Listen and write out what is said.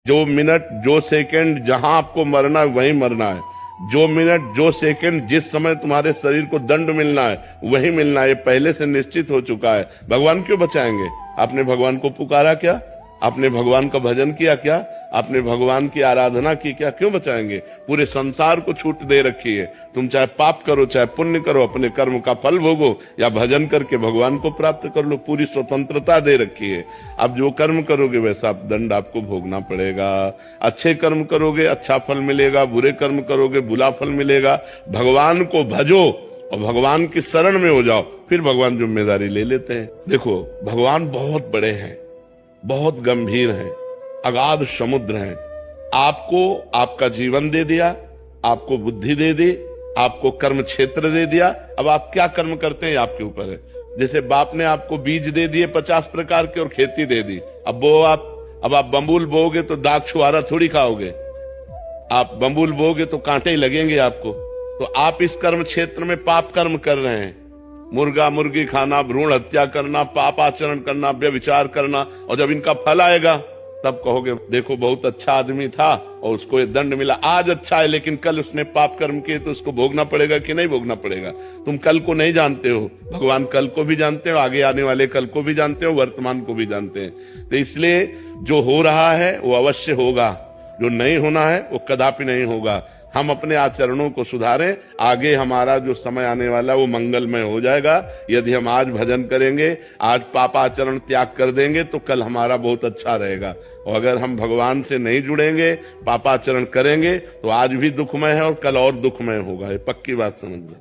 जो मिनट जो सेकंड जहां आपको मरना है वहीं मरना है। जो मिनट जो सेकंड जिस समय तुम्हारे शरीर को दंड मिलना है वही मिलना है, ये पहले से निश्चित हो चुका है। भगवान क्यों बचाएंगे? आपने भगवान को पुकारा क्या? आपने भगवान का भजन किया क्या? आपने भगवान की आराधना की क्या? क्यों बचाएंगे? पूरे संसार को छूट दे रखी है। तुम चाहे पाप करो चाहे पुण्य करो, अपने कर्म का फल भोगो या भजन करके भगवान को प्राप्त कर लो, पूरी स्वतंत्रता दे रखी है। अब जो कर्म करोगे वैसा दंड आपको भोगना पड़ेगा। अच्छे कर्म करोगे अच्छा फल मिलेगा, बुरे कर्म करोगे बुरा फल मिलेगा। भगवान को भजो और भगवान की शरण में हो जाओ, फिर भगवान जिम्मेदारी ले लेते हैं। देखो भगवान बहुत बड़े हैं, बहुत गंभीर हैं, अगाध समुद्र हैं। आपको आपका जीवन दे दिया, आपको बुद्धि दे दी, आपको कर्म क्षेत्र दे दिया। अब आप क्या कर्म करते हैं आपके ऊपर है। जैसे बाप ने आपको बीज दे दिए 50 प्रकार के और खेती दे दी। अब आप बम्बूल बोओगे तो दाग छुआरा थोड़ी खाओगे। आप बम्बूल बोओगे तो कांटे ही लगेंगे आपको। तो आप इस कर्म क्षेत्र में पाप कर्म कर रहे हैं। मुर्गा मुर्गी खाना, भ्रूण हत्या करना, पाप आचरण करना, व्यभिचार करना, और जब इनका फल आएगा तब कहोगे देखो बहुत अच्छा आदमी था और उसको ये दंड मिला। आज अच्छा है लेकिन कल उसने पाप कर्म किए तो उसको भोगना पड़ेगा कि नहीं भोगना पड़ेगा? तुम कल को नहीं जानते हो, भगवान कल को भी जानते हो, आगे आने वाले कल को भी जानते हो, वर्तमान को भी जानते हैं। तो इसलिए जो हो रहा है वो अवश्य होगा, जो नहीं होना है वो कदापि नहीं होगा। हम अपने आचरणों को सुधारें, आगे हमारा जो समय आने वाला है वो मंगलमय हो जाएगा। यदि हम आज भजन करेंगे, आज पापाचरण त्याग कर देंगे तो कल हमारा बहुत अच्छा रहेगा। और अगर हम भगवान से नहीं जुड़ेंगे, पापाचरण करेंगे तो आज भी दुखमय है और कल और दुखमय होगा। ये पक्की बात समझ लो।